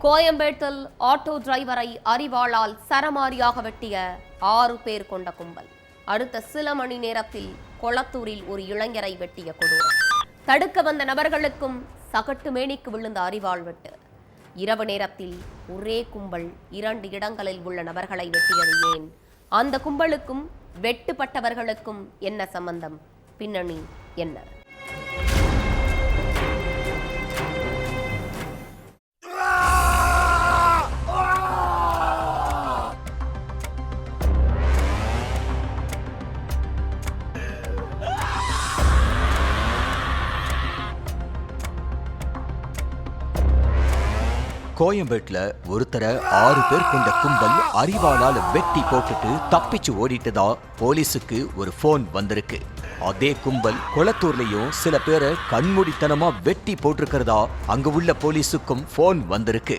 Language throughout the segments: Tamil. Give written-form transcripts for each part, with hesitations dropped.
கோயம்பேட்டில் ஆட்டோ டிரைவரை அரிவாளால் சரமாரியாக வெட்டிய 6 பேர் கொண்ட கும்பல். அடுத்த சில மணி நேரத்தில் கொளத்தூரில் ஒரு இளைஞரை வெட்டிய கொடூரம். தடுக்க வந்த நபர்களுக்கும் சகட்டு மேனிக்கு விழுந்த அரிவாள் வெட்டு. இரவு நேரத்தில் ஒரே கும்பல் 2 இடங்களில் உள்ள நபர்களை வெட்டியது ஏன்? அந்த கும்பலுக்கும் வெட்டுப்பட்டவர்களுக்கும் என்ன சம்பந்தம்? பின்னணி என்ன? கோயம்பேட்டில் ஒருத்தரை 6 பேர் கொண்ட கும்பல் அரிவாளால் வெட்டி போட்டுட்டு தப்பிச்சு ஓடிட்டதா போலீஸுக்கு ஒரு போன் வந்திருக்கு. அதே கும்பல் கொளத்தூர்லயும் சில பேரை கண்மூடித்தனமா வெட்டி போட்டிருக்கிறதா அங்க உள்ள போலீஸுக்கும் போன் வந்திருக்கு.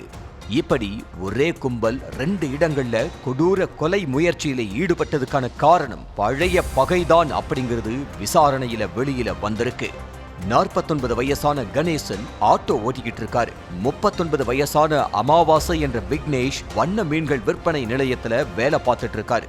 இப்படி ஒரே கும்பல் 2 இடங்கள்ல கொடூர கொலை முயற்சியில ஈடுபட்டதுக்கான காரணம் பழைய பகைதான் அப்படிங்கிறது விசாரணையில வெளியில வந்திருக்கு. 49 வயசான கணேசன் ஆட்டோ ஓட்டிக்கிட்டு இருக்காரு. 39 வயசான அமாவாசை என்ற விக்னேஷ் வண்ண மீன்கள் விற்பனை நிலையத்துல வேலை பார்த்துட்டு இருக்காரு.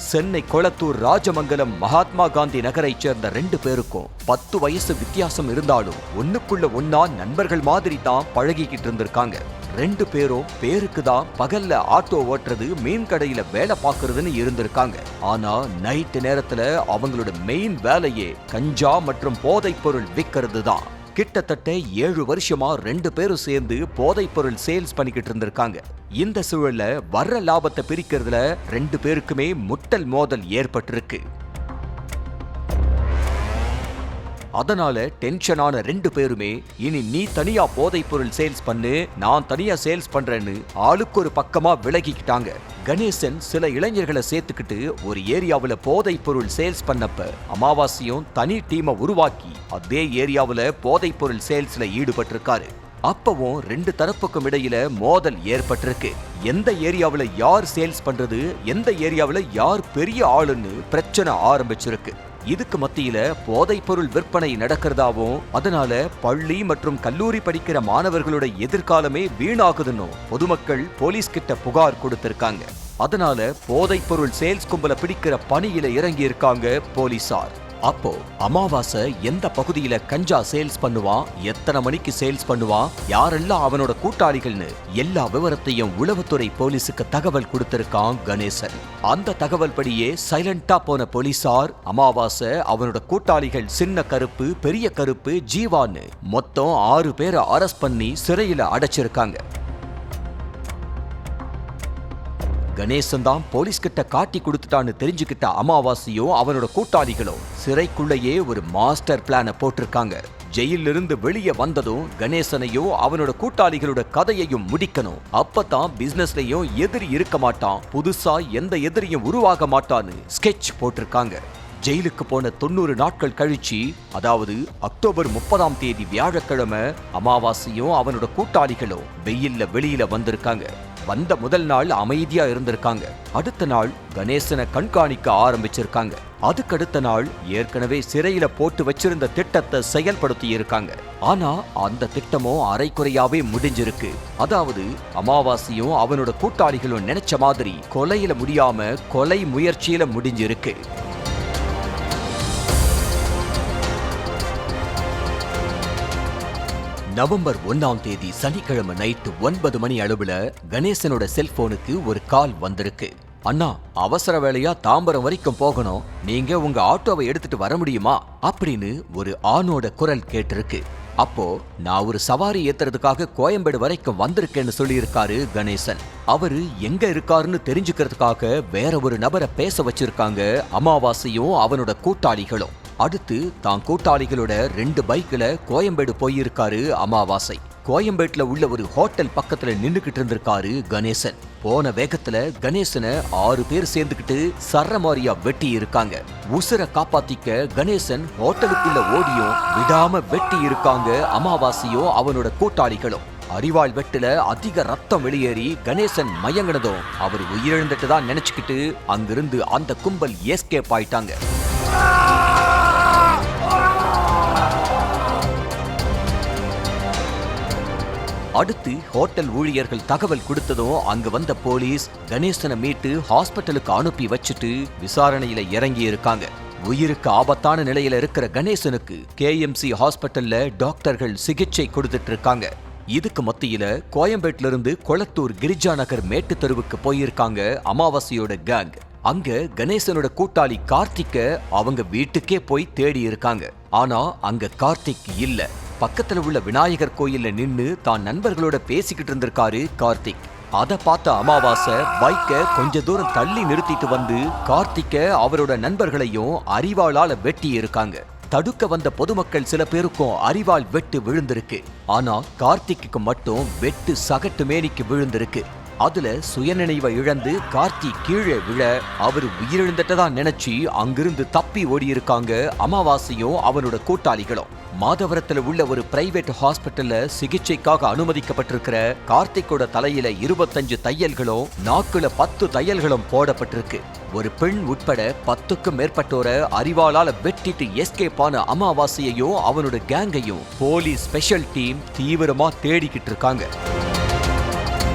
சென்னை கொளத்தூர் ராஜமங்கலம் மகாத்மா காந்தி நகரை சேர்ந்த 2 பேருக்கும் 10 வயசு வித்தியாசம் இருந்தாலும் ஒண்ணுக்குள்ள ஒன்னா நண்பர்கள் மாதிரி தான் பழகிக்கிட்டு இருந்திருக்காங்க. 2 பேரும் பேருக்கு தான் பகல்ல ஆட்டோ ஓட்டுறது, மீன் கடையில வேலை பார்க்கறதுன்னு இருந்திருக்காங்க. ஆனா நைட்டு நேரத்துல அவங்களோட மெயின் வேலையே கஞ்சா மற்றும் போதைப் பொருள் விற்கிறது தான். கிட்டத்தட்ட 7 வருஷமா 2 பேரும் சேர்ந்து போதைப் பொருள் சேல்ஸ் பண்ணிக்கிட்டு இருந்திருக்காங்க. இந்த சூழல்ல வர்ற லாபத்தை பிரிக்கிறதுல 2 பேருக்குமே முட்டல் மோதல் ஏற்பட்டிருக்கு. அதனால டென்ஷனான 2 பேருமே இனி நீ தனியா போதைப் பொருள் சேல்ஸ் பண்ணு, நான் தனியா சேல்ஸ் பண்றேன்னு ஆளுக்கு ஒரு பக்கமா விலகிக்கிட்டாங்க. கணேசன் சில இளைஞர்களை சேர்த்துக்கிட்டு ஒரு ஏரியாவுல போதைப் பொருள் சேல்ஸ் பண்ணப்ப அமாவாசையும் தனி டீமை உருவாக்கி அதே ஏரியாவுல போதைப் பொருள் சேல்ஸ்ல ஈடுபட்டிருக்காரு. அப்பவும் 2 தரப்புக்கும் இடையில மோதல் ஏற்பட்டிருக்கு. எந்த ஏரியாவுல யார் சேல்ஸ் பண்றது, எந்த ஏரியாவுல யார் பெரிய ஆளுன்னு பிரச்சனை ஆரம்பிச்சிருக்கு. இதுக்கு மத்தியில போதைப் பொருள் விற்பனை நடக்கிறதாவும் அதனால பள்ளி மற்றும் கல்லூரி படிக்கிற மாணவர்களோட எதிர்காலமே வீணாகுதுன்னு பொதுமக்கள் போலீஸ் கிட்ட புகார் கொடுத்திருக்காங்க. அதனால போதைப் பொருள் சேல்ஸ் கும்பல பிடிக்கிற பணியில இறங்கி இருக்காங்க போலீசார். அப்போ அமாவாசை எந்த பகுதியில கஞ்சா சேல்ஸ் பண்ணுவான், எத்தனை மணிக்கு சேல்ஸ் பண்ணுவான், யாரெல்லாம் அவனோட கூட்டாளிகள்னு எல்லா விவரத்தையும் உளவுத்துறை போலீஸுக்கு தகவல் கொடுத்திருக்கான் கணேசன். அந்த தகவல் படியே சைலண்டா போன போலீசார் அமாவாசை, அவனோட கூட்டாளிகள் சின்ன கருப்பு, பெரிய கருப்பு, ஜீவான்னு மொத்தம் 6 பேரை அரெஸ்ட் பண்ணி சிறையில அடைச்சிருக்காங்க. கணேசன் தான் போலீஸ் கிட்ட காட்டி கொடுத்துட்டான்னு தெரிஞ்சுக்கிட்ட அமாவாசையும் அவனோட கூட்டாளிகளும் சிறைக்குள்ளேயே ஒரு மாஸ்டர் பிளான போட்டிருக்காங்க. ஜெயிலிருந்து வெளியே வந்ததும் கணேசனையும் அவனோட கூட்டாளிகளோட கதையையும் முடிக்கணும். அப்பதான் பிசினஸ்லயும் எதிரி இருக்க மாட்டான், புதுசா எந்த எதிரியும் உருவாக மாட்டான்னு ஸ்கெட்ச் போட்டிருக்காங்க. ஜெயிலுக்கு போன 90 நாட்கள் கழிச்சு, அதாவது அக்டோபர் 30ஆம் தேதி வியாழக்கிழமை அமாவாசையும் அவனோட கூட்டாளிகளும் வெயில்ல வெளியில வந்திருக்காங்க. வந்த முதல் நாள் அமைதியா இருந்திருக்காங்க. அடுத்த நாள் கணேசனை கண்காணிக்க ஆரம்பிச்சிருக்காங்க. அதுக்கடுத்த நாள் ஏற்கனவே சிறையில போட்டு வச்சிருந்த திட்டத்தை செயல்படுத்தி இருக்காங்க. ஆனா அந்த திட்டமும் அரைக்குறையாவே முடிஞ்சிருக்கு. அதாவது அமாவாசையும் அவனோட கூட்டாளிகளும் நினைச்ச மாதிரி கொலையில முடியாம கொலை முயற்சியில முடிஞ்சிருக்கு. நவம்பர் 1ஆம் தேதி சனிக்கிழமை நைட்டு 9 மணி அளவுல கணேசனோட செல்போனுக்கு ஒரு கால் வந்திருக்கு. அண்ணா, அவசர வேலையா தாம்பரம் வரைக்கும் போகணும், நீங்க உங்க ஆட்டோவை எடுத்துட்டு வர முடியுமா அப்படின்னு ஒரு ஆணோட குரல் கேட்டிருக்கு. அப்போ நான் ஒரு சவாரி ஏத்துறதுக்காக கோயம்பேடு வரைக்கும் வந்திருக்கேன்னு சொல்லியிருக்காரு கணேசன். அவரு எங்க இருக்காருன்னு தெரிஞ்சுக்கிறதுக்காக வேற ஒரு நபரை பேச வச்சிருக்காங்க அமாவாசையும் அவனோட கூட்டாளிகளும். அடுத்து தான் கூட்டாளிகளோட 2 பைக்ல கோயம்பேடு போயிருக்காரு அமாவாசை. கோயம்பேட்டுல உள்ள ஒரு ஹோட்டல் பக்கத்துல நின்னுகிட்டு இருந்திருக்காரு கணேசன். போன வேகத்துல கணேசனை 6 பேர் சேர்ந்துகிட்டு சரமாரியா வெட்டி இருக்காங்க. உசுர காப்பாத்திக்க கணேசன் ஹோட்டலுக்குள்ள ஓடியும் விடாம வெட்டி இருக்காங்க அமாவாசையும் அவனோட கூட்டாளிகளும். அரிவாள் வெட்டுல அதிக ரத்தம் வெளியேறி கணேசன் மயங்கினதும் அவர் உயிரிழந்துட்டு தான் நினைச்சுக்கிட்டு அங்கிருந்து அந்த கும்பல் எஸ்கேப் ஆயிட்டாங்க. அடுத்து ஹோட்டல் ஊழியர்கள் தகவல் கொடுத்ததும் அங்க வந்த போலீஸ் கணேசனை மீட்டு ஹாஸ்பிட்டலுக்கு அனுப்பி வச்சுட்டு விசாரணையில இறங்கி இருக்காங்க. உயிருக்கு ஆபத்தான நிலையில இருக்கிற கணேசனுக்கு KMC ஹாஸ்பிட்டல்ல டாக்டர்கள் சிகிச்சை கொடுத்துட்டு இருக்காங்க. இதுக்கு மத்தியில கோயம்பேட்டில இருந்து கொளத்தூர் கிரிஜா நகர் மேட்டு தெருவுக்கு போயிருக்காங்க அமாவாசையோட கேங். அங்க கணேசனோட கூட்டாளி கார்த்திக்க அவங்க வீட்டுக்கே போய் தேடி இருக்காங்க. ஆனா அங்க கார்த்திக் இல்ல. பக்கத்துல உள்ள விநாயகர் கோயில்ல நின்னு தான் நண்பர்களோட பேசிக்கிட்டு இருந்திருக்காரு கார்த்திக். அத பார்த்த அமாவாசை பைக்கை கொஞ்ச தூரம் தள்ளி நிறுத்திட்டு வந்து கார்த்திக்க அவரோட நண்பர்களையும் அரிவாளால வெட்டி இருக்காங்க. தடுக்க வந்த பொதுமக்கள் சில பேருக்கும் அரிவாள் வெட்டு விழுந்திருக்கு. ஆனா கார்த்திக்கு மட்டும் வெட்டு சகட்டு மேனிக்கு விழுந்திருக்கு. அதுல சுயநினைவை இழந்து கார்த்திக் கீழே விழ அவர் உயிரிழந்துட்டதா நினைச்சு அங்கிருந்து தப்பி ஓடி இருக்காங்க அமாவாசையும் அவனோட கூட்டாளிகளும். மாதவரத்துல உள்ள ஒரு பிரைவேட் ஹாஸ்பிட்டல்ல சிகிச்சைக்காக அனுமதிக்கப்பட்டிருக்கிற கார்த்திக்கோட தலையில 25 தையல்களும் நாக்குல 10 தையல்களும் போடப்பட்டிருக்கு. ஒரு பெண் உட்பட 10க்கும் மேற்பட்டோரை அரிவாளால வெட்டிட்டு எஸ்கேப் ஆன அமாவாசையையும் அவனோட கேங்கையும் போலீஸ் ஸ்பெஷல் டீம் தீவிரமா தேடிக்கிட்டு இருக்காங்க.